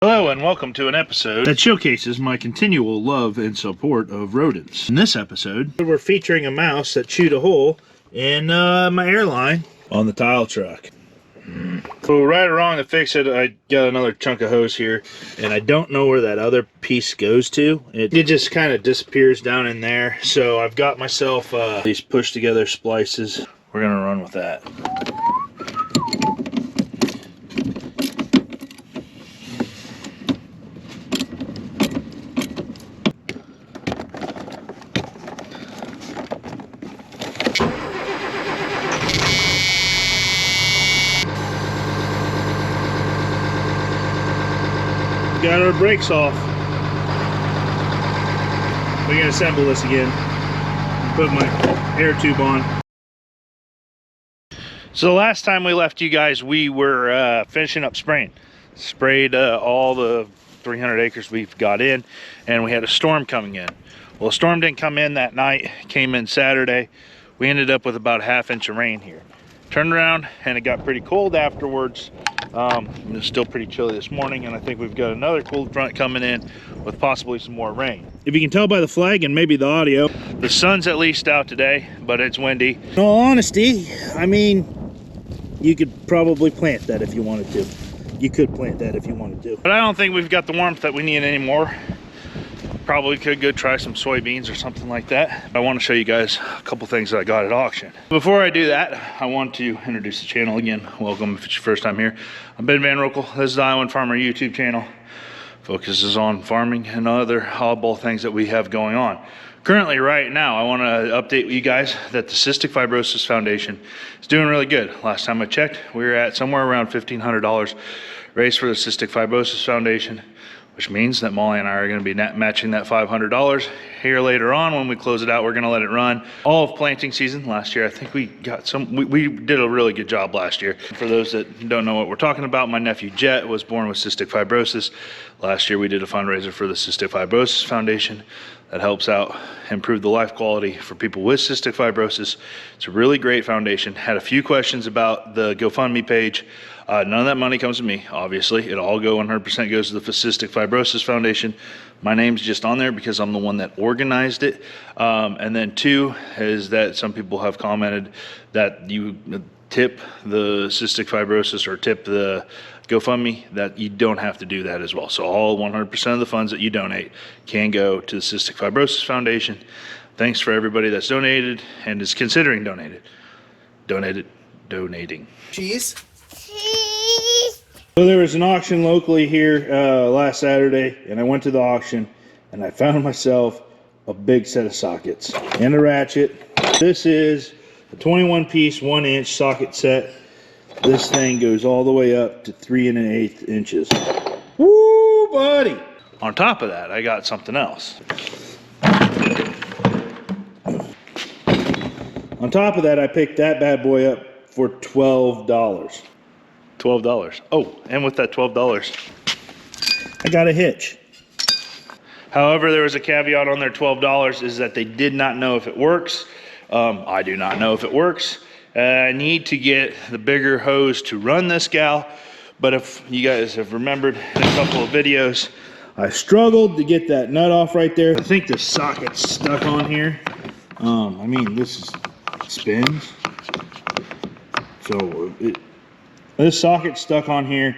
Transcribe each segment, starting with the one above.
Hello and welcome to an episode that showcases my continual love and support of rodents. In this episode, we're featuring a mouse that chewed a hole in my airline on the tile truck. So right or wrong to fix it, I got another chunk of hose here, and I don't know where that other piece goes to. It just kind of disappears down in there. So I've got myself these push together splices. We're gonna run with that. Got our brakes off. We're gonna assemble this again. Put my air tube on. So the last time we left you guys, we were finishing up spraying. Sprayed all the 300 acres we've got in, and we had a storm coming in. Well, the storm didn't come in that night, came in Saturday. We ended up with about a ½ inch of rain here. Turned around and it got pretty cold afterwards. It's still pretty chilly this morning, and I think we've got another cold front coming in with possibly some more rain. If you can tell by the flag and maybe the audio, the sun's at least out today, but it's windy. In all honesty, I mean, you could probably plant that if you wanted to. You could plant that if you wanted to. But I don't think we've got the warmth that we need anymore. Probably could go try some soybeans or something like that. I want to show you guys a couple things that I got at auction. Before I do that, I want to introduce the channel again. Welcome if it's your first time here. I'm Ben Van Rokel. This is the iowANFarmer YouTube channel. Focuses on farming and other oddball things that we have going on. Currently, right now, I want to update you guys that the Cystic Fibrosis Foundation is doing really good. Last time I checked, we were at somewhere around $1,500 raised for the Cystic Fibrosis Foundation, which means that Molly and I are going to be matching that $500 here later on. When we close it out, we're going to let it run all of planting season. Last year, I think we got we did a really good job last year. For those that don't know what we're talking about, my nephew Jet was born with cystic fibrosis. Last year, we did a fundraiser for the Cystic Fibrosis Foundation that helps out improve the life quality for people with cystic fibrosis. It's a really great foundation. Had a few questions about the GoFundMe page. None of that money comes to me, obviously. It all 100% goes to the Cystic Fibrosis Foundation. My name's just on there because I'm the one that organized it. And then two is that some people have commented that you tip the cystic fibrosis or tip the GoFundMe, that you don't have to do that as well. So all 100% of the funds that you donate can go to the Cystic Fibrosis Foundation. Thanks for everybody that's donated and is considering donating. Cheese? So there was an auction locally here last Saturday, and I went to the auction and I found myself a big set of sockets and a ratchet. This is a 21-piece 1-inch socket set. This thing goes all the way up to 3 1/8 inches. Woo, buddy! On top of that, I got something else. On top of that, I picked that bad boy up for $12. $12. Oh, and with that $12, I got a hitch. However, there was a caveat on their $12 is that they did not know if it works. I do not know if it works. I need to get the bigger hose to run this gal, but if you guys have remembered in a couple of videos, I struggled to get that nut off right there. I think the socket's stuck on here. I mean, this spins. So this socket's stuck on here.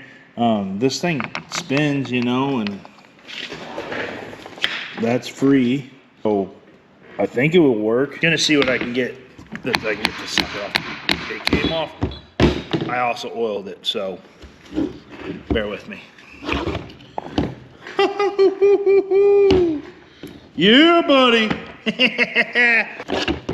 This thing spins, you know, and that's free. So I think it will work. Gonna see what I can get. If I can get this sucker off. It came off. I also oiled it, so bear with me. Yeah, buddy.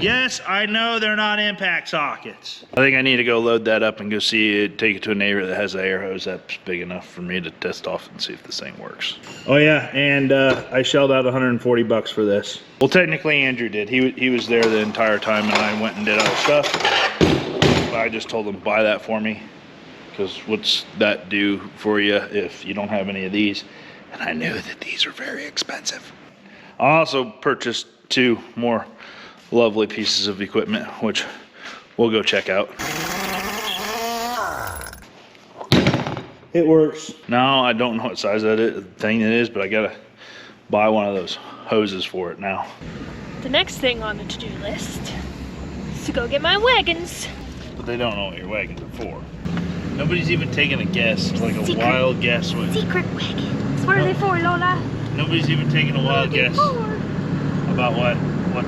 Yes, I know they're not impact sockets. I think I need to go load that up and go see it, take it to a neighbor that has an air hose that's big enough for me to test off and see if this thing works. Oh yeah, and I shelled out 140 bucks for this. Well, technically Andrew did. He was there the entire time, and I went and did other stuff. But I just told him to buy that for me, because what's that do for you if you don't have any of these? And I knew that these are very expensive. I also purchased 2 more lovely pieces of equipment, which we'll go check out. It works. No, I don't know what size thing it is, but I gotta buy one of those hoses for it now. The next thing on the to-do list is to go get my wagons. But they don't know what your wagons are for. Nobody's even taking a guess, like a Secret. wild guess. Secret wagons. What are they for, Lola? Nobody's even taking a wild guess about what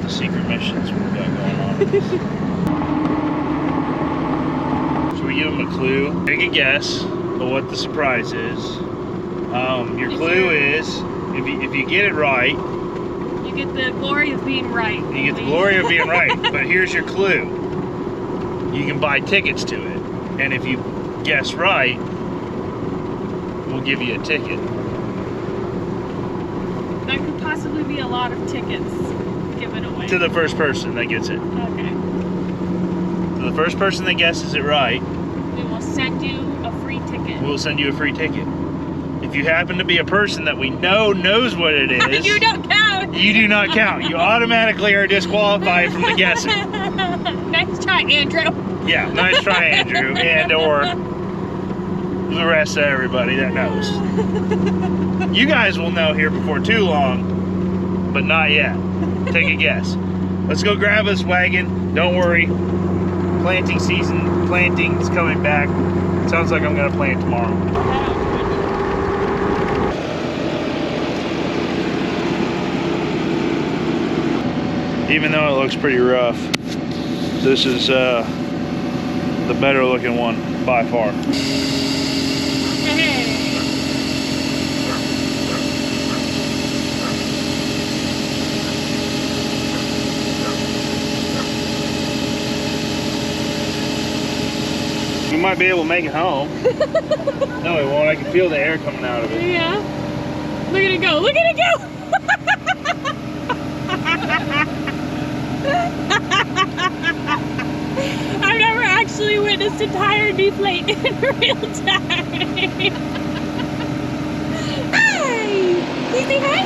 the secret missions we've got going on. Should we give them a clue? Take a guess of what the surprise is. Your clue is, if you get it right, you get the glory of being right. You get the glory of being right. But here's your clue. You can buy tickets to it. And if you guess right, we'll give you a ticket. That could possibly be a lot of tickets given away. To the first person that gets it. Okay. To the first person that guesses it right, We will send you a free ticket. we'll send you a free ticket. If you happen to be a person that we know knows what it is, You don't count. you do not count. You automatically are disqualified from the guessing. Nice try, Andrew. Yeah, nice try, Andrew, and or the rest of everybody that knows. You guys will know here before too long, but not yet. Take a guess. Let's go grab this wagon. Don't worry. Planting season, planting's coming back. Sounds like I'm gonna plant tomorrow. Even though it looks pretty rough, this is the better looking one by far. Hey. We might be able to make it home. No, it won't. I can feel the air coming out of it. Yeah. Look at it go. Look at it go. I've never actually witnessed a tire deflate in real time. Hi! Can you say hi?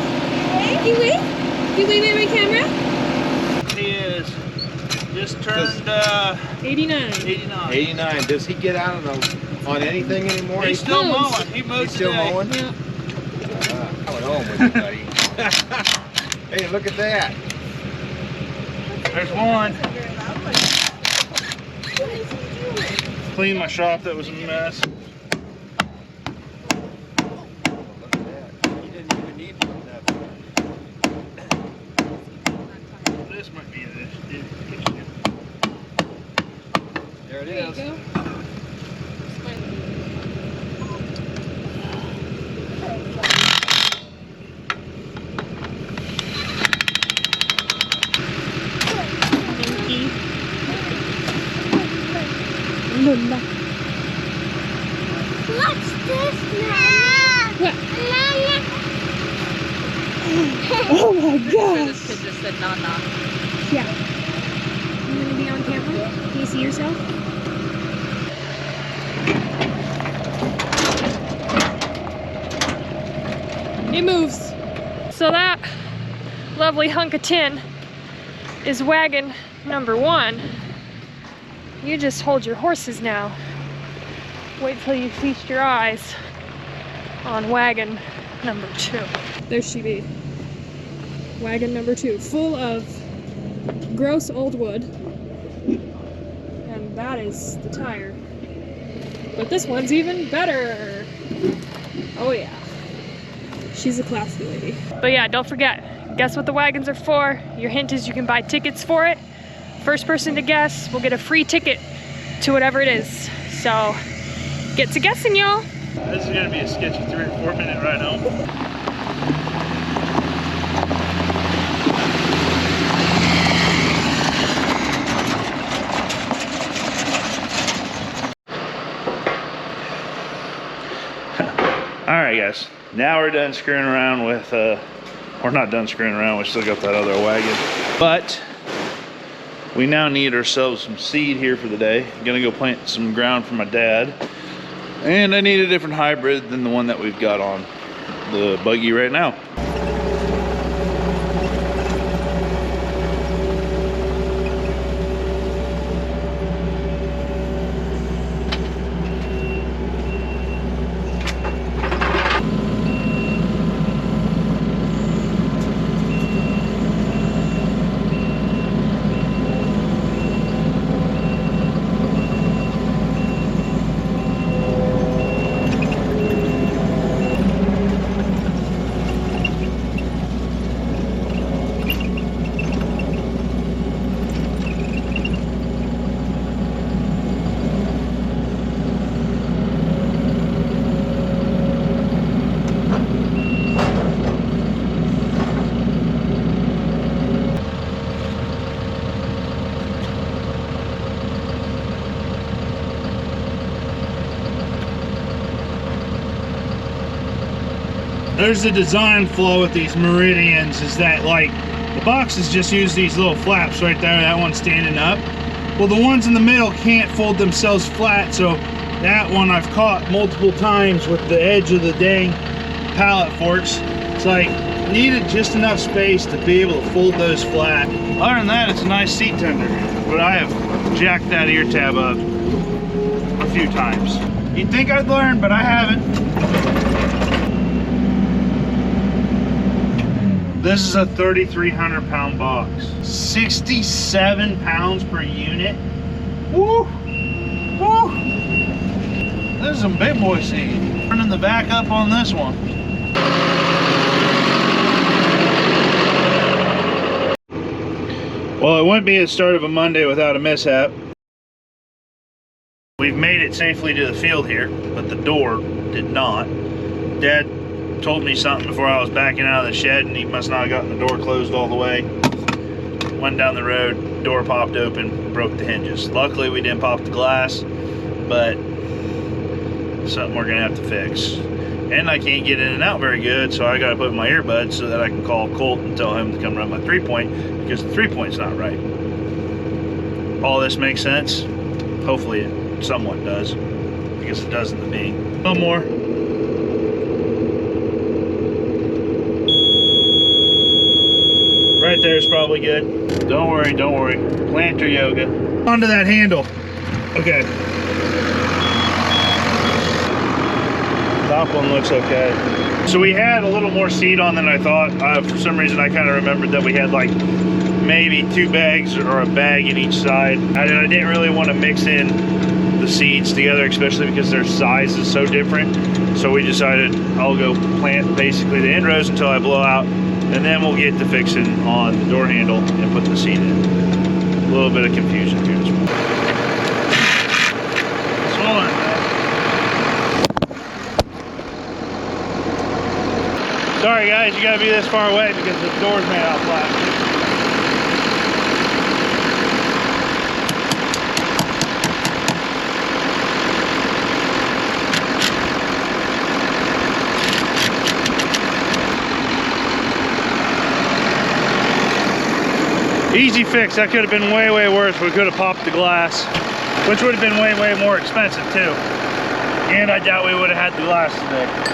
Hey. You wave? You wave at my camera? He is just turned 89. 89. 89. Does he get out on anything anymore? He's still mows. mowing. He mows He's still today. mowing? Yeah. I went home with you, buddy. Hey, look at that. There's one. Clean my shop that was a mess. Look at that. He didn't even need nothing. This might be this. There it There you is. go. Linda. What's this now? What? Mama. Oh my gosh. This kid just said nah nah. Yeah. You gonna be on camera? Can you see yourself? It moves. So that lovely hunk of tin is wagon number 1. You just hold your horses now. Wait till you feast your eyes on wagon number 2. There she be. Wagon number 2, full of gross old wood. And that is the tire. But this one's even better. Oh yeah. She's a classy lady. But yeah, don't forget, guess what the wagons are for. Your hint is you can buy tickets for it. First person to guess will get a free ticket to whatever it is. So, get to guessing, y'all. This is gonna be a sketchy 3 or 4 minute ride home. All right, guys. Now we're done screwing around with. We're not done screwing around. We still got that other wagon, but we now need ourselves some seed here for the day. I'm gonna go plant some ground for my dad. And I need a different hybrid than the one that we've got on the buggy right now. There's the design flaw with these Meridians, is that like the boxes just use these little flaps right there, that one's standing up. Well, the ones in the middle can't fold themselves flat, so that one I've caught multiple times with the edge of the dang pallet forks. It's like, needed just enough space to be able to fold those flat. Other than that, it's a nice seat tender, but I have jacked that ear tab up a few times. You'd think I'd learn, but I haven't. This is a 3,300 pound box. 67 pounds per unit. Woo! Woo! This is some big boy seed. Turning the back up on this one. Well, it wouldn't be the start of a Monday without a mishap. We've made it safely to the field here, but the door did not. Dad told me something before I was backing out of the shed, and he must not have gotten the door closed all the way. Went down the road, door popped open, broke the hinges. Luckily we didn't pop the glass, but something we're gonna have to fix. And I can't get in and out very good, so I gotta put in my earbuds so that I can call Colt and tell him to come run my 3-point, because the 3-point's not right. All this makes sense? Hopefully it somewhat does, because it doesn't to me. One more. Right there is probably good. Don't worry, don't worry. Planter yoga. Onto that handle. Okay. Top one looks okay. So we had a little more seed on than I thought. For some reason I kind of remembered that we had like maybe 2 bags or a bag in each side. I didn't really want to mix in the seeds together, especially because their size is so different. So we decided I'll go plant basically the end rows until I blow out, and then we'll get to fixing on the door handle and put the seed in. A little bit of confusion here this morning. Sorry guys, you gotta be this far away because the door's made out of plastic. Easy fix. That could have been way, way worse. We could have popped the glass, which would have been way, way more expensive too. And I doubt we would have had the glass today.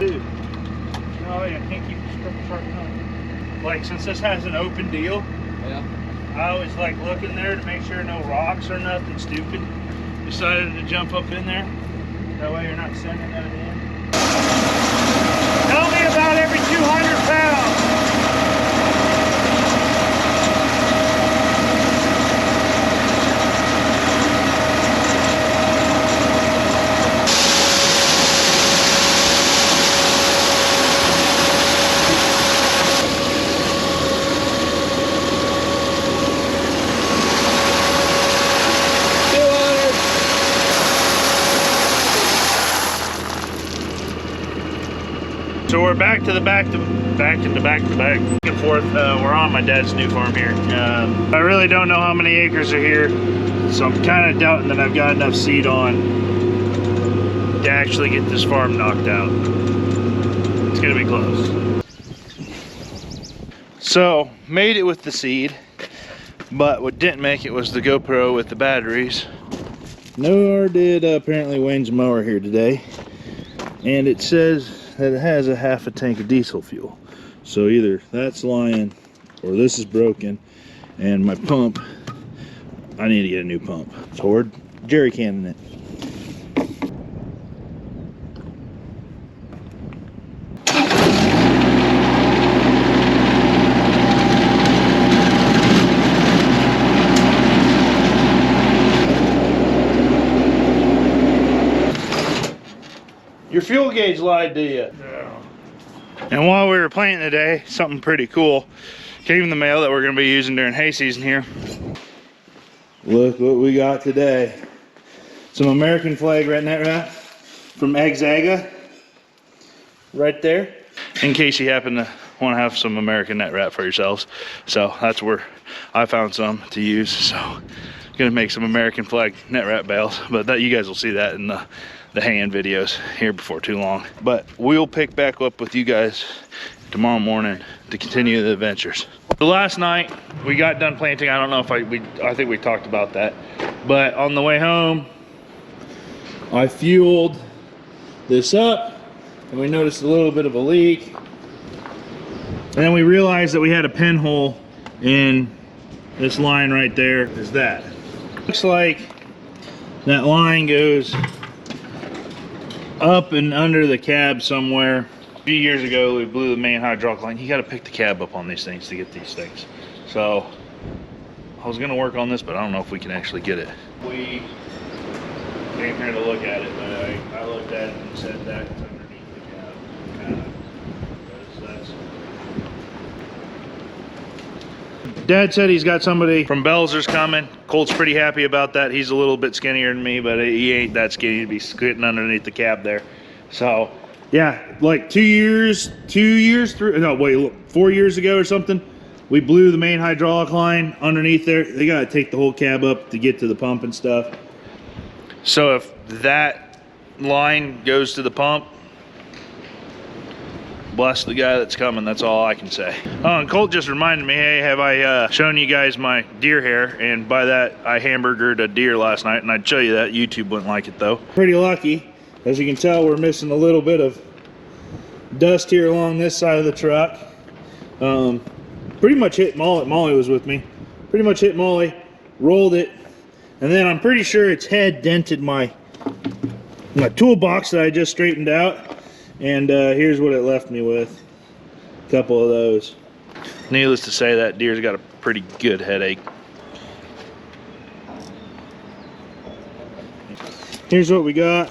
Dude, no, I can't keep the strip sharp enough. Like, since this has an open deal, Yeah. I always like looking there to make sure no rocks or nothing stupid. Decided to jump up in there. That way you're not sending that in. Tell me about every 200 pounds. So we're back to back and forth. We're on my dad's new farm here. I really don't know how many acres are here, so I'm kind of doubting that I've got enough seed on to actually get this farm knocked out. It's gonna be close. So made it with the seed, but what didn't make it was the GoPro with the batteries. Nor did apparently Wayne's mower here today, and it says that it has a half a tank of diesel fuel. So either that's lying or this is broken, and my pump, I need to get a new pump. So we're jerry canning it. Your fuel gauge lied to you. Yeah. And while we were planting today, something pretty cool. Came in the mail that we're gonna be using during hay season here. Look what we got today. Some American flag red net wrap from Exaga. Right there. In case you happen to want to have some American net wrap for yourselves. So that's where I found some to use. So gonna make some American flag net wrap bales, but that you guys will see that in the hay-in videos here before too long. But we'll pick back up with you guys tomorrow morning to continue the adventures. The last night we got done planting. I don't know if I think we talked about that, but on the way home I fueled this up and we noticed a little bit of a leak, and then we realized that we had a pinhole in this line right there. Is that looks like that line goes up and under the cab somewhere. A few years ago we blew the main hydraulic line. You got to pick the cab up on these things to get these things. So I was gonna work on this, but I don't know if we can actually get it. We came here to look at it, but I looked at it and said that's underneath the cab. Dad said he's got somebody from Belzer's coming. Colt's pretty happy about that. He's a little bit skinnier than me, but he ain't that skinny to be sitting underneath the cab there. So yeah, like 4 years ago or something, we blew the main hydraulic line underneath there. They gotta take the whole cab up to get to the pump and stuff. So if that line goes to the pump, bless the guy that's coming, that's all I can say. Oh, and Colt just reminded me, hey, have I shown you guys my deer hair? And by that, I hamburgered a deer last night, and I'd show you that. YouTube wouldn't like it though. Pretty lucky. As you can tell, we're missing a little bit of dust here along this side of the truck. Pretty much hit Molly. Molly was with me. Pretty much hit Molly, rolled it, and then I'm pretty sure its head dented my toolbox that I just straightened out. And here's what it left me with. A couple of those. Needless to say, that deer's got a pretty good headache. Here's what we got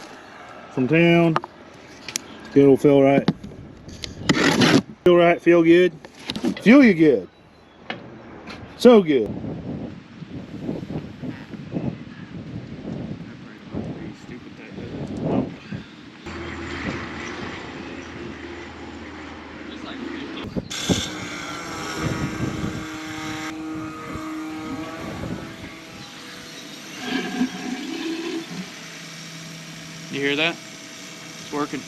from town. Good old feel right. Feel right, feel good. Feel you good. So good. You hear that? It's working.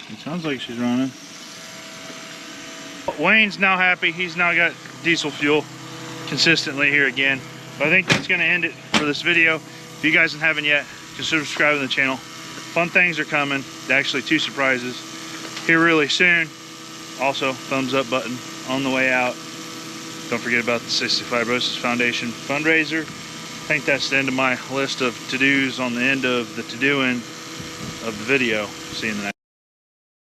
It sounds like she's running. Wayne's now happy. He's now got diesel fuel consistently here again. But I think that's going to end it for this video. If you guys haven't yet, consider subscribing to the channel. Fun things are coming. Actually, 2 surprises here really soon. Also, thumbs up button on the way out. Don't forget about the Cystic Fibrosis Foundation fundraiser. I think that's the end of my list of to-dos on the end of the to-doing of the video. See you in the next